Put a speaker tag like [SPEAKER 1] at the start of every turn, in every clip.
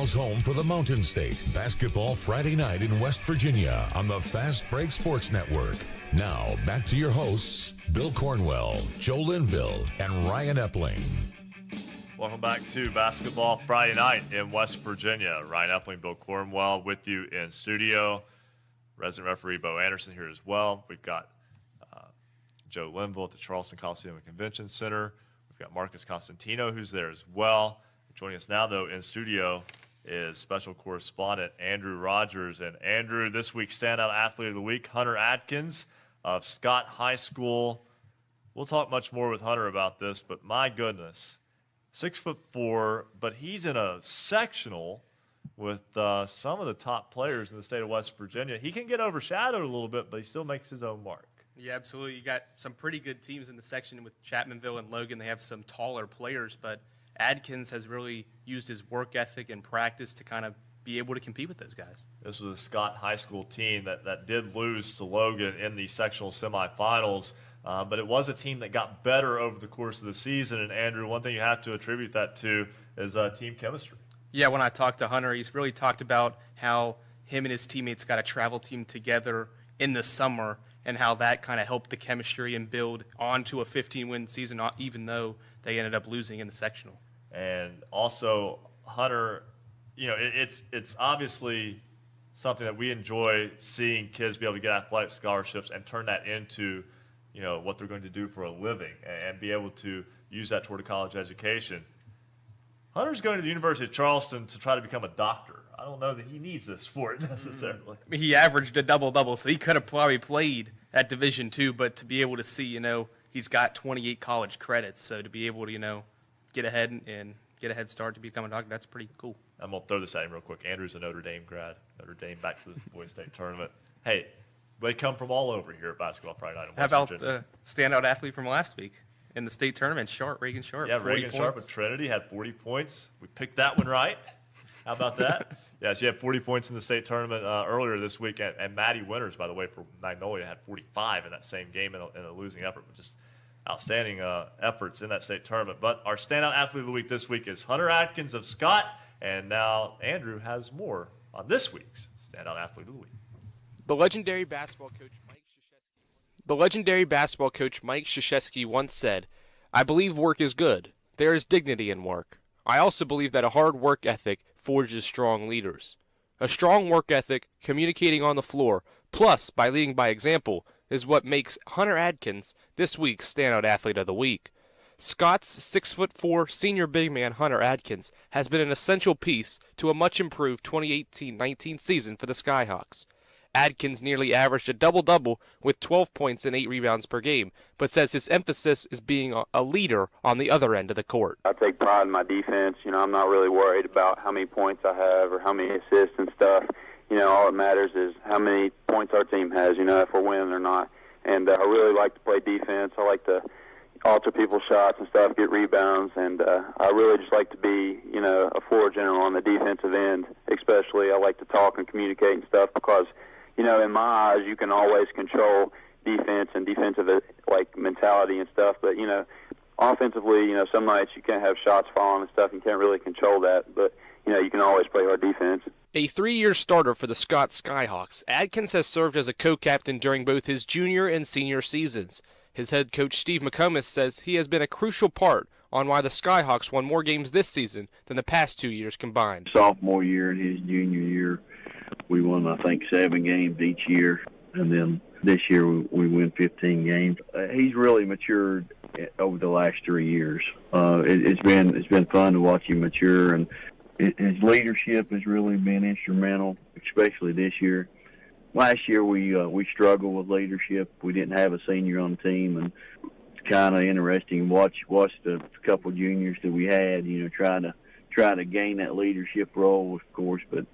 [SPEAKER 1] Basketball's home for the Mountain State. Basketball Friday night in West Virginia on the Fast Break Sports Network. Now, back to your hosts, Bill Cornwell, Joe Linville, and Ryan Epling.
[SPEAKER 2] Welcome back to Basketball Friday night in West Virginia. Ryan Epling, Bill Cornwell with you in studio. Resident referee Bo Anderson here as well. We've got Joe Linville at the Charleston Coliseum and Convention Center. We've got Marcus Constantino, who's there as well. Joining us now, though, in studio is special correspondent Andrew Rogers. And Andrew, this week's Standout Athlete of the Week, Hunter Adkins of Scott High School. We'll talk much more with Hunter about this, but my goodness, 6'4", but he's in a sectional with some of the top players in the state of West Virginia. He can get overshadowed a little bit, but he still makes his own mark.
[SPEAKER 3] Yeah, absolutely. You got some pretty good teams in the section with Chapmanville and Logan. They have some taller players, but Adkins has really used his work ethic and practice to kind of be able to compete with those guys.
[SPEAKER 2] This was a Scott High School team that did lose to Logan in the sectional semifinals, but it was a team that got better over the course of the season. And, Andrew, one thing you have to attribute that to is team chemistry.
[SPEAKER 3] Yeah, when I talked to Hunter, he's really talked about how him and his teammates got a travel team together in the summer and how that kind of helped the chemistry and build onto a 15-win season, even though they ended up losing in the sectional.
[SPEAKER 2] And also, Hunter, it's obviously something that we enjoy seeing kids be able to get athletic scholarships and turn that into, what they're going to do for a living and be able to use that toward a college education. Hunter's going to the University of Charleston to try to become a doctor. I don't know that he needs this for it necessarily.
[SPEAKER 3] I mean, he averaged a double-double, so he could have probably played at Division II, but to be able to see, he's got 28 college credits, so to be able to, get ahead and get a head start to become a doctor, that's pretty cool.
[SPEAKER 2] I'm going to throw this at him real quick. Andrew's a Notre Dame grad. Notre Dame back to the boys' state tournament. Hey, they come from all over here at Basketball Friday night in West
[SPEAKER 3] How about
[SPEAKER 2] Virginia.
[SPEAKER 3] the standout athlete from last week in the state tournament, Reagan Sharp?
[SPEAKER 2] Yeah, Reagan Sharp with Trinity had 40 points. We picked that one right. How about that? Yeah, she had 40 points in the state tournament earlier this week. And Maddie Winters, by the way, for Magnolia, had 45 in that same game in a losing effort. Just outstanding efforts in that state tournament. But our standout athlete of the week this week is Hunter Adkins of Scott. And now Andrew has more on this week's standout athlete of the week.
[SPEAKER 4] The legendary basketball coach Mike Krzyzewski once said, "I believe work is good. There is dignity in work. I also believe that a hard work ethic forges strong leaders. A strong work ethic, communicating on the floor, plus by leading by example, is what makes Hunter Adkins this week's Standout Athlete of the Week. Scott's 6'4" senior big man Hunter Adkins has been an essential piece to a much improved 2018-19 season for the Skyhawks. Adkins nearly averaged a double-double with 12 points and 8 rebounds per game, but says his emphasis is being a leader on the other end of the court.
[SPEAKER 5] I take pride in my defense. I'm not really worried about how many points I have or how many assists and stuff. All that matters is how many points our team has, if we're winning or not. And I really like to play defense. I like to alter people's shots and stuff, get rebounds, and I really just like to be, a floor general on the defensive end. Especially, I like to talk and communicate and stuff because, in my eyes, you can always control defense and defensive mentality and stuff. But offensively, some nights you can't have shots falling and stuff, and can't really control that. But you can always play hard defense.
[SPEAKER 4] A 3-year starter for the Scott Skyhawks, Adkins has served as a co-captain during both his junior and senior seasons. His head coach Steve McComas says he has been a crucial part on why the Skyhawks won more games this season than the past 2 years combined.
[SPEAKER 6] Sophomore year and his junior year, we won, I think, 7 games each year, and then this year we win 15 games. He's really matured over the last 3 years. It's been fun to watch him mature, and his leadership has really been instrumental, especially this year. Last year we struggled with leadership. We didn't have a senior on the team, and it's kind of interesting to watch the couple juniors that we had, try to gain that leadership role, of course, but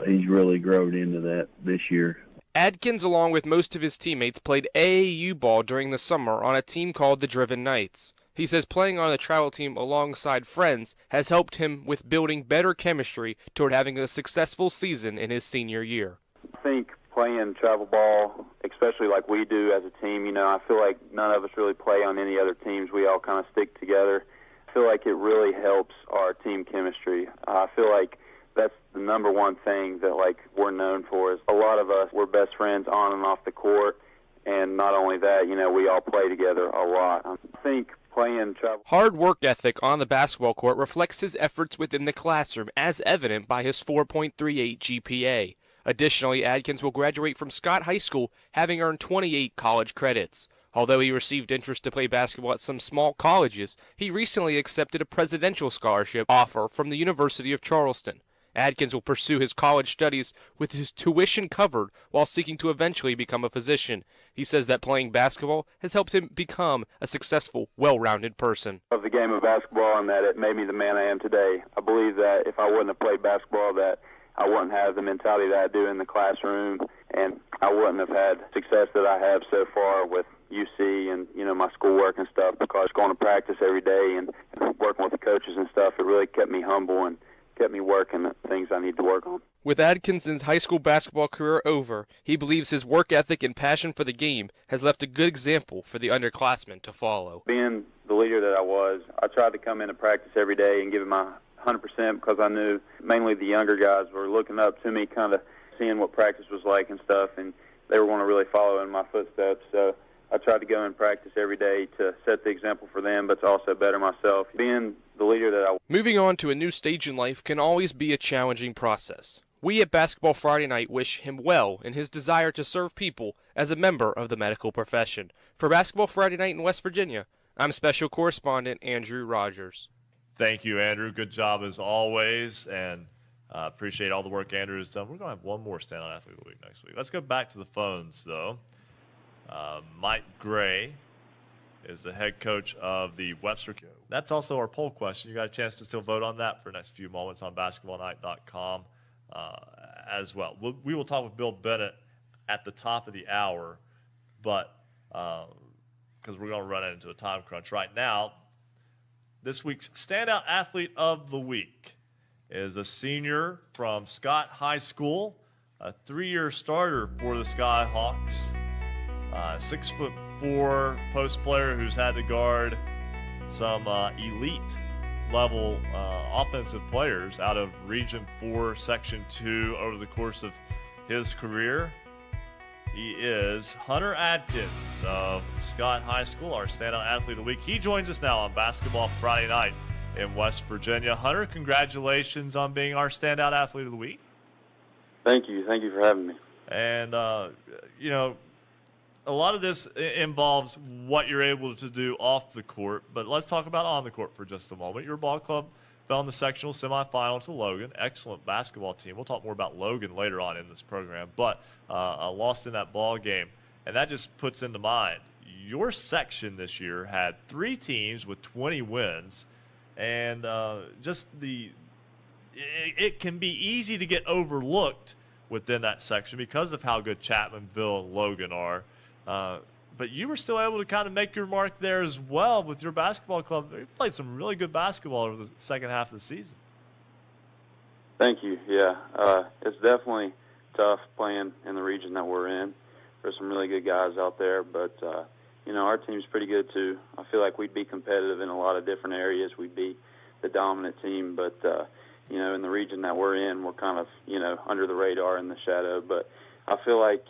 [SPEAKER 6] he's really grown into that this year.
[SPEAKER 4] Adkins, along with most of his teammates, played AAU ball during the summer on a team called the Driven Knights. He says playing on the travel team alongside friends has helped him with building better chemistry toward having a successful season in his senior year.
[SPEAKER 5] I think playing travel ball, especially like we do as a team, I feel like none of us really play on any other teams. We all kind of stick together. I feel like it really helps our team chemistry. I feel like that's the number one thing that, like, we're known for is a lot of us, we're best friends on and off the court. And not only that, we all play together a lot. I think playing travel.
[SPEAKER 4] Hard work ethic on the basketball court reflects his efforts within the classroom, as evident by his 4.38 GPA. Additionally, Adkins will graduate from Scott High School, having earned 28 college credits. Although he received interest to play basketball at some small colleges, he recently accepted a presidential scholarship offer from the University of Charleston. Adkins will pursue his college studies with his tuition covered while seeking to eventually become a physician. He says that playing basketball has helped him become a successful, well-rounded person.
[SPEAKER 5] Of the game of basketball, and that it made me the man I am today. I believe that if I wouldn't have played basketball, that I wouldn't have the mentality that I do in the classroom, and I wouldn't have had success that I have so far with UC and, my schoolwork and stuff, because going to practice every day and working with the coaches and stuff, it really kept me humble and kept me working at things I need to work on.
[SPEAKER 4] With Adkins' high school basketball career over, he believes his work ethic and passion for the game has left a good example for the underclassmen to follow.
[SPEAKER 5] Being the leader that I was, I tried to come into practice every day and give it my 100% because I knew mainly the younger guys were looking up to me, kind of seeing what practice was like and stuff, and they were going to really follow in my footsteps. So I tried to go in practice every day to set the example for them, but to also better myself. Being the leader that I was.
[SPEAKER 4] Moving on to a new stage in life can always be a challenging process. We at Basketball Friday Night wish him well in his desire to serve people as a member of the medical profession. For Basketball Friday Night in West Virginia, I'm Special Correspondent Andrew Rogers.
[SPEAKER 2] Thank you, Andrew. Good job as always, and appreciate all the work Andrew has done. We're going to have one more Standout Athlete of the Week next week. Let's go back to the phones, though. Mike Gray is the head coach of the Webster. That's also our poll question. You got a chance to still vote on that for the next few moments on basketballnight.com as well. We will talk with Bill Bennett at the top of the hour, but because we're going to run into a time crunch right now. This week's Standout Athlete of the Week is a senior from Scott High School, a 3-year starter for the Skyhawks, 6'4" post player who's had to guard some elite level offensive players out of Region 4, Section 2 over the course of his career. He is Hunter Adkins of Scott High School, our Standout Athlete of the Week. He joins us now on Basketball Friday Night in West Virginia. Hunter, congratulations on being our Standout Athlete of the Week.
[SPEAKER 5] Thank you. Thank you for having me.
[SPEAKER 2] And, a lot of this involves what you're able to do off the court, but let's talk about on the court for just a moment. Your ball club fell in the sectional semifinal to Logan. Excellent basketball team. We'll talk more about Logan later on in this program, but lost in that ball game. And that just puts into mind, your section this year had 3 teams with 20 wins, and it can be easy to get overlooked within that section because of how good Chapmanville and Logan are. But you were still able to kind of make your mark there as well with your basketball club. You played some really good basketball over the second half of the season.
[SPEAKER 5] Thank you. Yeah, it's definitely tough playing in the region that we're in. There's some really good guys out there, but, our team's pretty good too. I feel like we'd be competitive in a lot of different areas. We'd be the dominant team, but, in the region that we're in, we're kind of, under the radar in the shadow. But I feel like,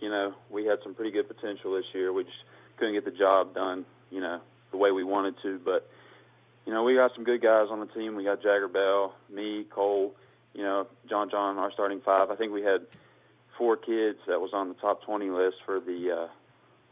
[SPEAKER 5] we had some pretty good potential this year. We just couldn't get the job done, the way we wanted to. But, we got some good guys on the team. We got Jagger Bell, me, Cole, John, our starting 5. I think we had 4 kids that was on the top 20 list for the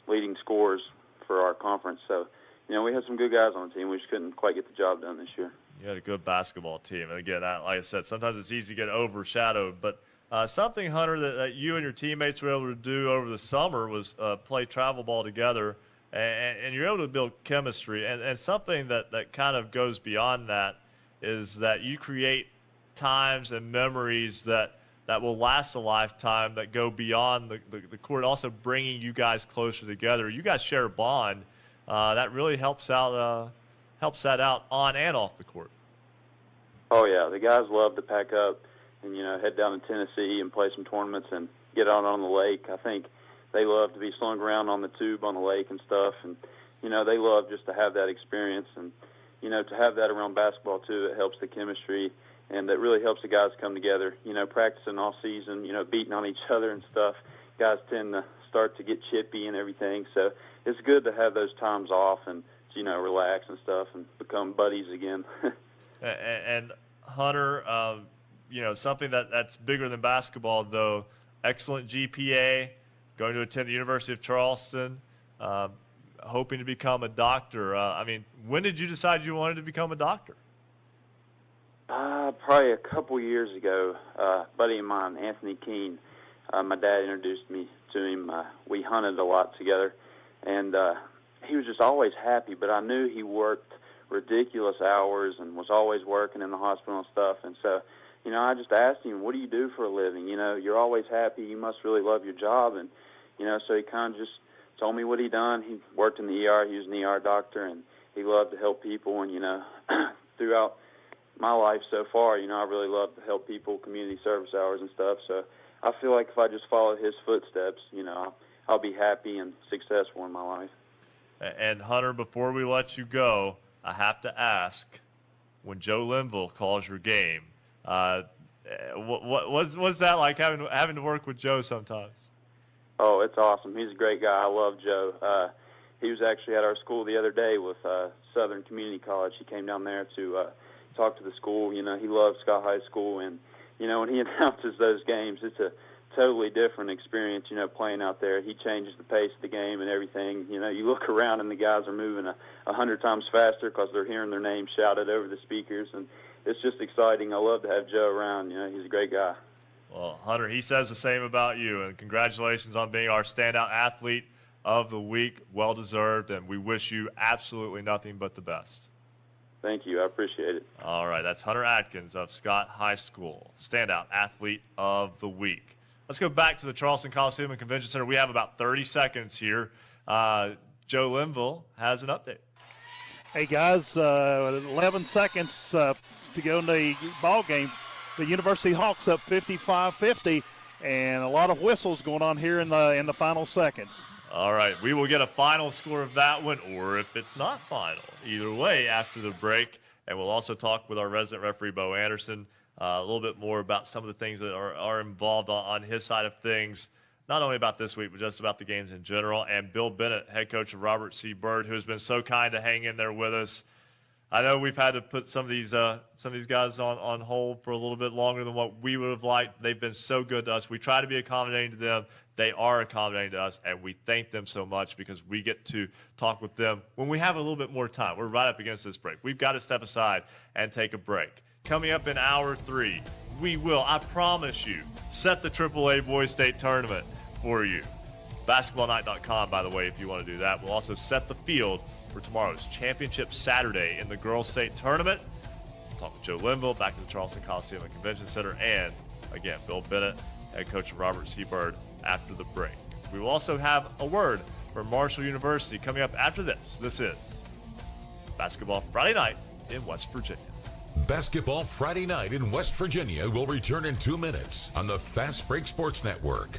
[SPEAKER 5] leading scorers for our conference. So, we had some good guys on the team. We just couldn't quite get the job done this year.
[SPEAKER 2] You had a good basketball team. And, again, like I said, sometimes it's easy to get overshadowed. But something, Hunter, that you and your teammates were able to do over the summer was play travel ball together, and you're able to build chemistry. And something that kind of goes beyond that is that you create times and memories that will last a lifetime, that go beyond the court, also bringing you guys closer together. You guys share a bond that really helps that out on and off the court.
[SPEAKER 5] Oh, yeah. The guys love to pack up and, head down to Tennessee and play some tournaments and get out on the lake. I think they love to be slung around on the tube on the lake and stuff. And, they love just to have that experience. And, to have that around basketball, too, it helps the chemistry and it really helps the guys come together. You know, practicing all season, you know, beating on each other and stuff, guys tend to start to get chippy and everything. So it's good to have those times off and, you know, relax and stuff and become buddies again.
[SPEAKER 2] And Hunter, you know, something that's bigger than basketball, though, excellent GPA, going to attend the University of Charleston, hoping to become a doctor. I mean, when did you decide you wanted to become a doctor?
[SPEAKER 5] Probably a couple years ago. A buddy of mine, Anthony Keene, my dad introduced me to him. We hunted a lot together, and he was just always happy, but I knew he worked ridiculous hours and was always working in the hospital and stuff. And so, you know, I just asked him, what do you do for a living? You know, you're always happy. You must really love your job. And, you know, so he kind of just told me what he'd done. He worked in the ER. He was an ER doctor, and he loved to help people. And, you know, throughout my life so far, you know, I really love to help people, community service hours and stuff. So I feel like if I just follow his footsteps, you know, I'll be happy and successful in my life.
[SPEAKER 2] And, Hunter, before we let you go, I have to ask, when Joe Linville calls your game, what's that like having to work with Joe sometimes?
[SPEAKER 5] Oh, it's awesome. He's a great guy. I love Joe. He was actually at our school the other day with Southern Community College. He came down there to talk to the school. You know, he loves Scott High School, and, you know, when he announces those games, it's a totally different experience, you know, playing out there. He changes the pace of the game and everything. You know, you look around and the guys are moving 100 times faster because they're hearing their name shouted over the speakers, and it's just exciting. I love to have Joe around. You know, he's a great guy.
[SPEAKER 2] Well, Hunter, he says the same about you, and congratulations on being our Standout Athlete of the Week. Well-deserved, and we wish you absolutely nothing but the best.
[SPEAKER 5] Thank you. I appreciate it.
[SPEAKER 2] All right, that's Hunter Adkins of Scott High School, Standout Athlete of the Week. Let's go back to the Charleston Coliseum and Convention Center. We have about 30 seconds here. Joe Linville has an update.
[SPEAKER 7] Hey, guys, 11 seconds to go in the ball game. The University Hawks up 55-50, and a lot of whistles going on here in the final seconds.
[SPEAKER 2] All right, we will get a final score of that one, or if it's not final. Either way, after the break, and we'll also talk with our resident referee, Bo Anderson, a little bit more about some of the things that are involved on his side of things, not only about this week, but just about the games in general. And Bill Bennett, head coach of Robert C. Byrd, who has been so kind to hang in there with us. I know we've had to put some of these guys on hold for a little bit longer than what we would have liked. They've been so good to us. We try to be accommodating to them. They are accommodating to us, and we thank them so much because we get to talk with them when we have a little bit more time. We're right up against this break. We've got to step aside and take a break. Coming up in hour 3, we will, I promise you, set the AAA Boys State Tournament for you. BasketballNight.com, by the way, if you want to do that. We'll also set the field for tomorrow's Championship Saturday in the Girls State Tournament. We'll talk with Joe Linville back at the Charleston Coliseum and Convention Center. And, again, Bill Bennett, head coach of Robert C. Byrd, after the break. We will also have a word from Marshall University coming up after this. This is Basketball Friday Night in West Virginia.
[SPEAKER 1] Basketball Friday Night in West Virginia will return in 2 minutes on the Fast Break Sports Network.